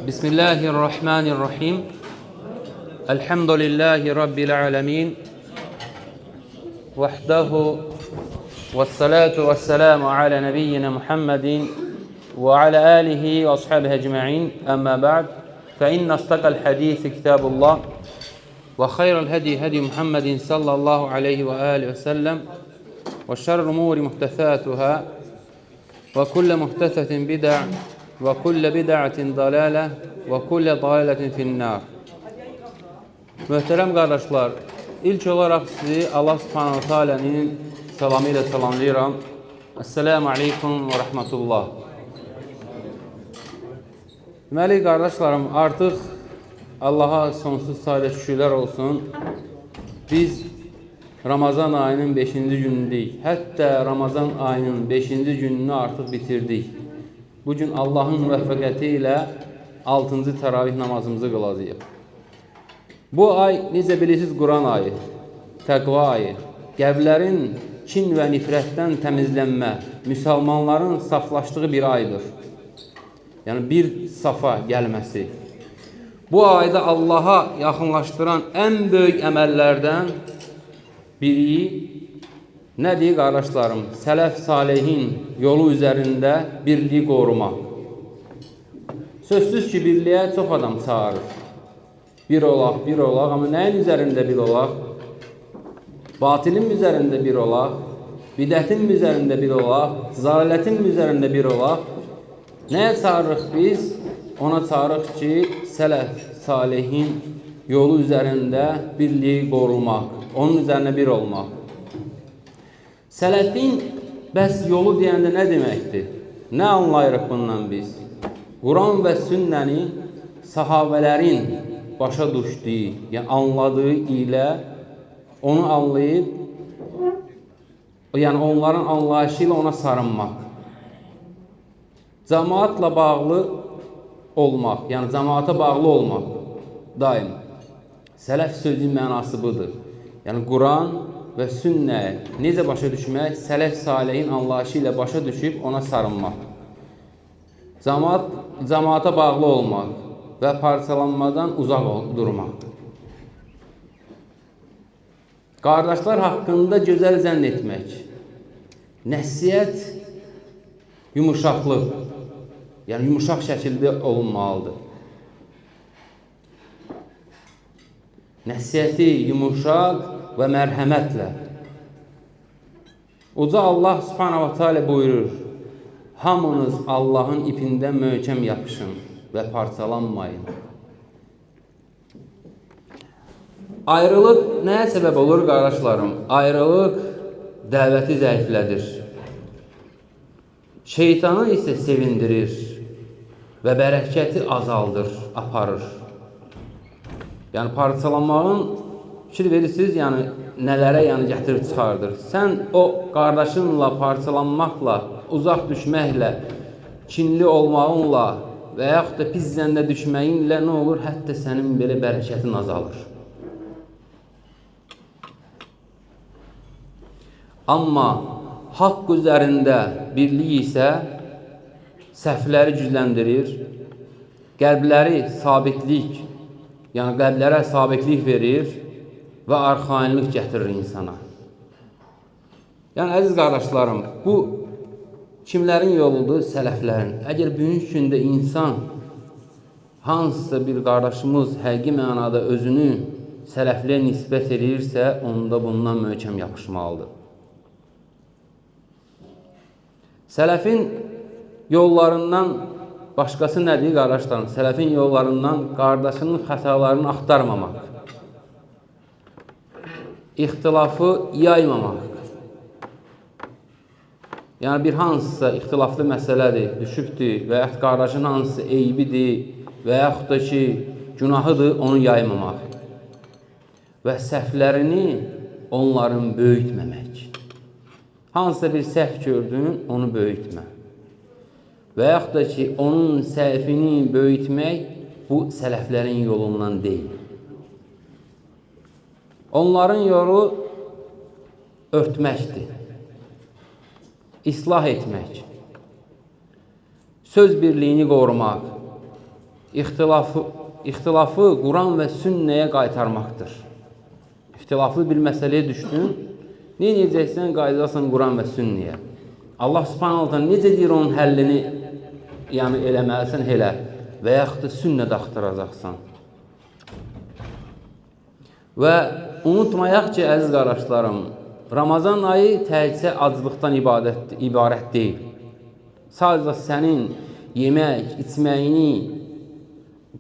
Bismillahirrahmanirrahim. Elhamdülillahi Rabbil alemin. Vahdahu vessalatu vesselamu ala nebiyyina Muhammedin ve ala alihi ve ashabihi ecma'in. Amma ba'd. Fe inne astakal hadisi kitabullah ve hayral hedi hedi Muhammedin sallallahu aleyhi ve alihi ve sellem ve şerrü umuri muhtesatuhâ ve kulle muhtesetin bid'a ve kulle bid'atin dalale ve kulle dalaletin finnâr. Möhtərəm qardaşlar, ilk olaraq sizi Allah subhanahu teala'nın salamı ilə salamlayıram. Esselamu aleykum və rəhmətullah. Deməli, qardaşlarım, artıq Allaha sonsuz sayıda şükürlər olsun. Biz Ramazan ayının 5-ci günündəyik. Hətta Ramazan ayının 5-ci gününü artıq bitirdik. Bugün Allahın müvəffəqiyyəti ilə 6-cı təravih namazımızı qılacağıq. Bu ay, necə bilirsiniz, Quran ayı, təqva ayı, qəlblərin kin və nifrətdən təmizlənmə, müsəlmanların saflaşdığı bir aydır. Yəni, bir safa gəlməsi. Bu ayda Allaha yaxınlaşdıran ən böyük əməllərdən biri nədir, qardaşlarım? Sələf salihin yolu üzərində birliyi qorumaq. Sözsüz ki, birliyə çox adam çağırır. Bir olaq, amma nəyin üzərində bir olaq? Batilin üzərində bir olaq, bidətin üzərində bir olaq, zalalətin üzərində bir olaq. Nəyə çağırırıq biz? Ona çağırırıq ki, sələf salihin yolu üzərində birliyi qorumaq, onun üzərində bir olmaq. Sələfin bəs yolu deyəndə nə deməkdir? Nə anlayırıq bundan biz? Quran və sünnəni sahabələrin başa düşdüyü, yəni anladığı ilə onu anlayıb, yəni onların anlayışı ilə ona sarınmaq. Cəmaatla bağlı olmaq, yəni cəmaata bağlı olmaq daim. Sələf sözünün mənası budur. Yəni Quran və sünnəyə necə başa düşmək? Sələf salihin anlayışı ilə başa düşüb ona sarınmaq. Cəmaata bağlı olmaq və parçalanmadan uzaq durmaq. Qardaşlar haqqında gözəl zənn etmək. Nəsihət yumuşaqlıq, yəni yumuşaq şəkildə olunmalıdır. Nəsihəti yumuşaq və mərhəmətlə. Uca Allah subhanahu wa ta'ala buyurur: hamınız Allahın ipindən möhkəm yapışın və parçalanmayın. Ayrılıq nəyə səbəb olur, qardaşlarım? Ayrılıq dəvəti zəiflədir. Şeytanı isə sevindirir və bərəkəti azaldır, aparır. Yəni parçalanmağın fikir verirsiniz, yəni nələrə gətirib çıxardır. Sən o qardaşınla parçalanmaqla, uzaq düşməklə, kinli olmağınla və yaxud da pis zəndə düşməyinlə nə olur? Hətta sənin belə bərəkətin azalır. Amma haqq üzərində birlik isə səhvləri gücləndirir, qəlbləri sabitlik, yəni qəlblərə sabitlik verir və arxainlik gətirir insana. Yəni, əziz qardaşlarım, bu kimlərin yoludur? Sələflərin. Əgər bugünkü gündə insan hansısa bir qardaşımız həqiqi mənada özünü sələfliyə nisbət edirsə, onda bundan möhkəm yapışmalıdır. Sələfin yollarından başqası nədir, qardaşlarım? Sələfin yollarından qardaşının xətalarını axtarmamaq, ixtilafı yaymamaq. Yəni, bir hansısa ixtilaflı məsələdir, düşübdür və yaxud qardaşın hansısa eybidir və yaxud da ki, günahıdır, onu yaymamaq və səhvlərini onların böyütməmək. Hansısa bir səhv gördün, onu böyütmə və yaxud da ki, onun səhvini böyütmək bu sələflərin yolundan deyil. Onların yolu örtməkdir, islah etmək. söz birliyini qorumaq, ixtilafı Quran və sünnəyə qaytarmaqdır. İxtilaflı bir məsələyə düşdün, nə edəcəksən? Qayıdasan Quran və sünnəyə. Allah subhanahu ta'ala necə deyir onun həllini eləməlisən elə və yaxud da sünnədə axtaracaqsan. Və unutmayaq ki, əziz qardaşlarım, Ramazan ayı təkcə aclıqdan ibarət deyil. Sadəcə sənin yemək, içməyini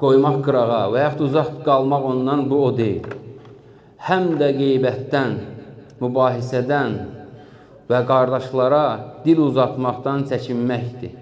qoymaq qırağa və yaxud uzaq qalmaq ondan bu o deyil. Həm də qeybətdən, mübahisədən və qardaşlara dil uzatmaqdan çəkinməkdir.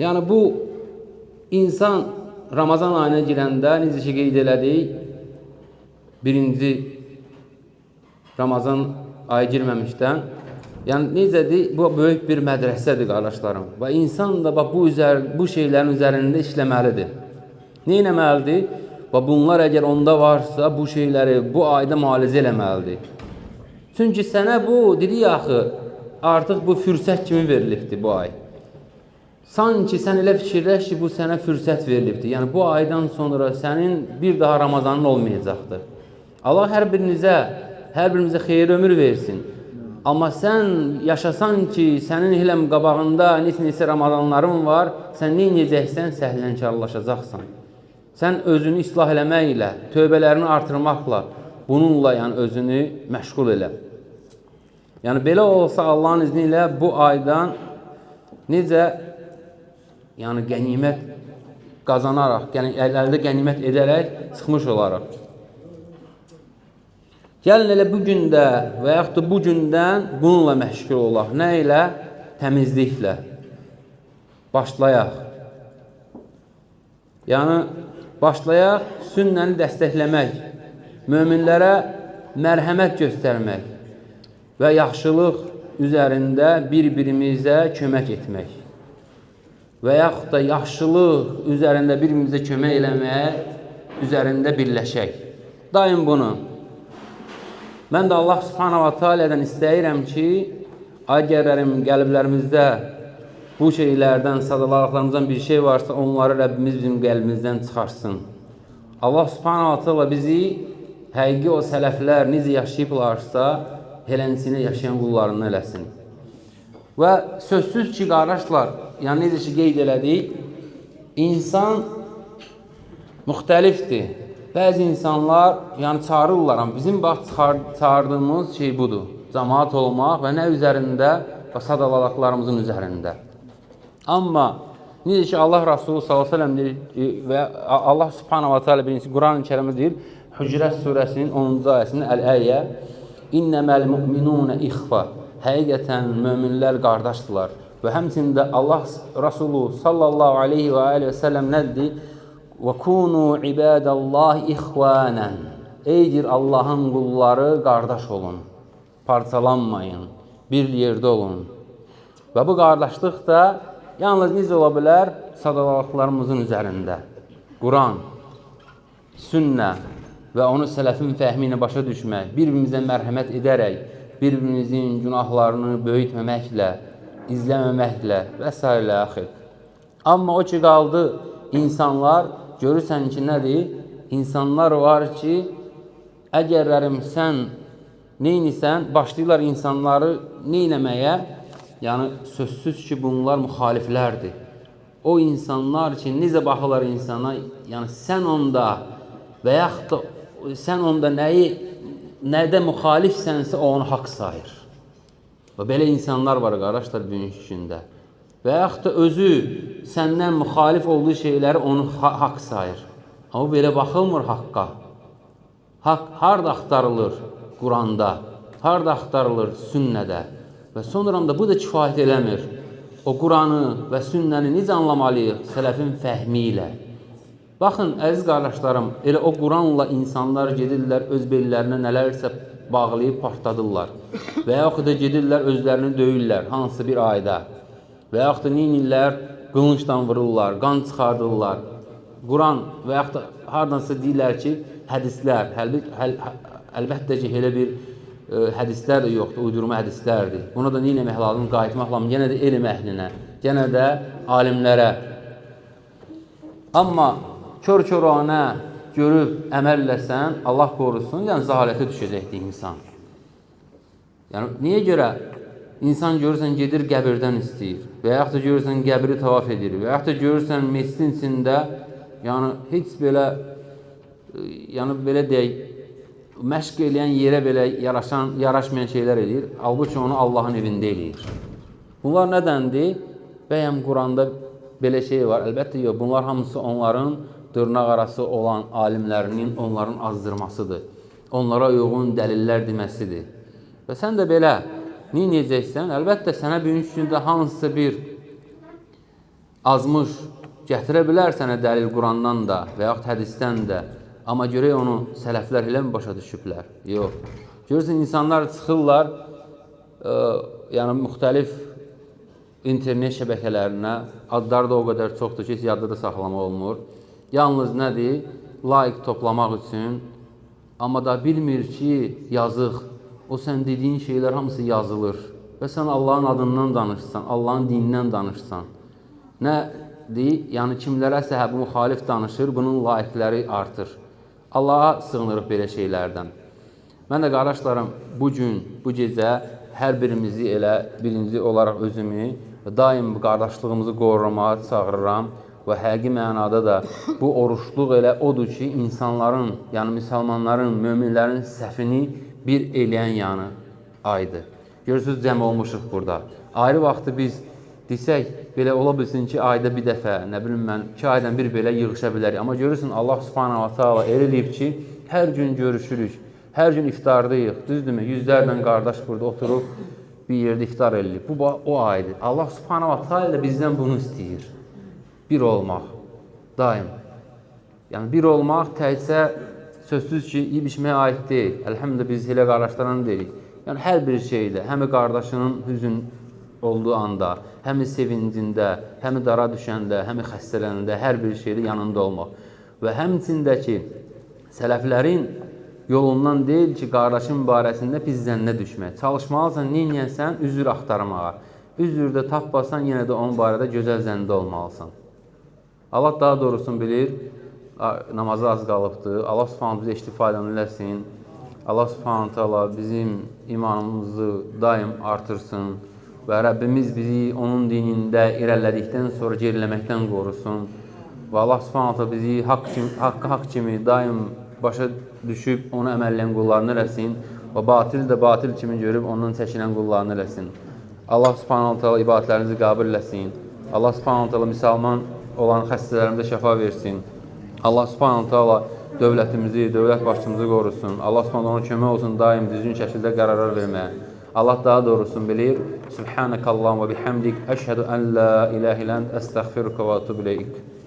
Yəni bu insan Ramazan ayına girəndə necə ki qeyd elədik, birinci Ramazan ayı girməmişdən, yəni necədir? Bu böyük bir mədrəsədir qardaşlarım. Və insan da bu şeylərin üzərində işləməlidir. Nə etməlidir? Və bunlar əgər onda varsa, bu şeyləri bu ayda müalicə eləməlidir. Çünki sənə bu, dedik axı, artıq bu fürsət kimi verilibdir bu ay. Sanki sən elə fikirləş ki, bu sənə fürsət verilibdir. Yəni bu aydan sonra sənin bir daha Ramazanın olmayacaqdır. Allah hər birimizə xeyir ömür versin. Amma sən yaşasan ki, sənin elə qabağında neçə Ramazanların var, sən nə edəcəksən? Səhlənkarlaşacaqsan. Sən özünü islah eləməklə, tövbələrini artırmaqla, bununla özünü məşğul elə. Yəni belə olsa Allahın izni ilə bu aydan necə qənimət qazanaraq, əldə qənimət edərək çıxmış olaraq. Gəlin elə bu gündə və yaxud da bu gündən bununla məşğul olaq. Nə ilə? Təmizliklə. Başlayaq. Yəni, başlayaq sünnəni dəstəkləmək, möminlərə mərhəmət göstərmək və yaxşılıq üzərində bir-birimizə kömək etmək və yaxud da yaxşılıq üzərində bir-birimizə kömək eləmək üzərində birləşək. Daim bunu. Mən də Allah subhanahu wa ta'alədən istəyirəm ki, əgərlərim qəlblərimizdə bu şeylərdən, sadalarlıqlarımızdan bir şey varsa, onları Rəbbimiz bizim qəlbimizdən çıxarsın. Allah subhanahu wa ta'ala bizi həqiqi o sələflər necə yaşayıblarsa, helənsinə yaşayan qullarını eləsin. Və sözsüz ki, qardaşlar, yəni necə ki qeyd elədik, insan müxtəlifdir. Bəzi insanlar çağırırlar, amma bizim çağırdığımız şey budur. Cəmaat olmaq və nə üzərində? Və sadalalaqlarımızın üzərində. Amma necə ki Allah Rasulü s.ə.v deyir və Allah subhanahu wa ta'ala birincisi Quran-ı Kərimdə deyir, Hücrət surəsinin 10-cu ayəsində Əl-Əyyə İnnəməl müminunə ixfa. Həqiqətən möminlər qardaşdırlar. Və həmçində Allah Rasulü sallallahu aleyhi və aleyhi və səlləm nədir? Və kunu ibadallahi ixvanən. Eydir Allahın qulları, qardaş olun. Parçalanmayın. Bir yerdə olun. Və bu qardaşlıq da yalnız necə ola bilər? Sadalallıqlarımızın üzərində. Quran, sünnə və onu sələfin fəhmi ilə başa düşmək, bir-birimizə mərhəmət edərək, bir-birimizin günahlarını böyütməməklə, izləməməklə və s. axir. Amma o ki qaldı, insanlar, görürsən ki, nədir? İnsanlar var ki, əgərlərim sən neynisən, başlayırlar insanları neynəməyə? Yəni, sözsüz ki, bunlar müxaliflərdir. O insanlar ki, necə baxırlar insana? Yəni, sən onda və yaxud da sən onda nədə müxalifsənsə, o onu haqq sayır. Və belə insanlar var, qardaşlar, bugünkü gündə. Və yaxud da özü səndən müxalif olduğu şeyləri onu haqq sayır. Amma belə baxılmır haqqa. Haqq harada axtarılır? Quranda, harada axtarılır? Sünnədə. Və sonra da bu da kifayət eləmir. O Quranı və sünnəni necə anlamalıyıq? Sələfin fəhmi ilə. Baxın, əziz qardaşlarım, elə o Quranla insanlar gedirlər, öz bellərinə nələrsə bağlayıb partladırlar. Və yaxud da gedirlər, özlərini döyürlər, hansı bir ayda. Və yaxud da neynirlər, qılınçdan vururlar, qan çıxardırlar. Quran və yaxud da haradansa deyirlər ki, hədislər, əlbəttə ki, elə bir hədislər də yoxdur, uydurma hədislərdir. Buna da nə eləmək lazım? Qayıtmaq lazım. Yenə də elm əhlinə, yenə də alimlərə. Amma kör-körənə görüb əməlləsən, Allah qorusun, yəni zəhalətə düşəcəkdir insan. Yəni, niyə görə insan görürsən, gedir qəbirdən istəyir və yaxud da görürsən, qəbiri tavaf edir və yaxud da görürsən, mescidin içində, yəni, heç belə, yəni, belə deyək, məşq eləyən yerə belə yaraşmayan şeylər edir, halbuki onu Allahın evində eləyir. Bunlar nədəndir? Bəyəm Quranda belə şey var, əlbəttə yox, bunlar hamısı onların dırnaq arası olan alimlərinin onların azdırmasıdır, onlara uyğun dəlillər deməsidir. Və sən də belə neyəcəksən? Əlbəttə sənə bugünkü gündə hansısa bir azmış gətirə bilər sənə dəlil Qurandan da və yaxud hədisdən də. Amma görək onu sələflər elə mi başa düşüblər? Yox. Görürsən, insanlar çıxırlar, yəni müxtəlif internet şəbəkələrinə, adları da o qədər çoxdur ki, yadda da saxlama olmur. Yalnız nədir? Layiq toplamaq üçün. Amma da bilmir ki, yazıq, o sən dediyin şeylər hamısı yazılır. Və sən Allahın adından danışsan, Allahın dinindən danışsan. Nədir? Yəni kimlərəsə bu müxalif danışır, bunun layiqləri artır. Allaha sığınırıq belə şeylərdən. Mən də qardaşlarım, bugün, bu gecə hər birimizi elə birinci olaraq özümü daim qardaşlığımızı qorumağa çağırıram və həqiqi mənada da bu oruçluq elə odur ki, insanların, yəni müsəlmanların, möminlərin səhvini bir eləyən yanı aydır. Görürsünüz, cəm olmuşuq burada. Ayrı vaxtı biz desək, belə ola bilsin ki, ayda bir dəfə, nə bilim mən, 2 aydan bir belə yığışa bilərik. Amma görürsün, Allah subhanahu wa ta'ala elə eləyib ki, hər gün görüşürük, hər gün iftardayıq, düzdürmü? Yüzlərlə qardaş burada oturub, bir yerdə iftar eləyib. Bu, o aydır. Allah subhanahu wa ta'ala bizdən bunu istəyir. Bir olmaq, daim. Yəni, bir olmaq təkcə sözsüz ki, yiyib-içməyə aid deyil. Əlhəmdə biz elə qardaşlarını deyirik. Yəni, hər bir şeydə, həmi qardaşının hüzün olduğu anda, həmi sevincində, həmi dara düşəndə, həmi xəstələnəndə, hər bir şeydə yanında olmaq. Və həmçində ki, sələflərin yolundan deyil ki, qardaşın barəsində pis zənnə düşmək. Çalışmalısan, neynəyəsən, üzr axtarmağa. Üzrdə tapmasan, yenə də onun barədə gözəl zəndə olmalısan. Allah daha doğrusunu bilir, namazı az qalıbdır. Allah subhanahu bizə iştifadən eləsin. Allah subhanahu bizim imanımızı daim artırsın. Və Rəbbimiz bizi onun dinində irəlilədikdən sonra geriləməkdən qorusun. Və Allah subhanahu bizi haqq kimi daim başa düşüb onu əməlləyən qullarını eləsin. Və batil də batil kimi görüb ondan çəkinən qullarını eləsin. Allah subhanahu ibadətlərinizi qəbul eləsin. Allah subhanahu müsəlman olan xəstələrimizə şəfa versin. Allah subhanahu dövlətimizi, dövlət başçımızı qorusun. Allah subhanahu ona kömək olsun daim düzgün şəkildə qərarlar verməyə. Allah daha doğrusunu bilir. Subhanakallahumma bihamdik. Əşhədu ən la ilahe illə əntə əstəğfiruka və etûbu ileyk.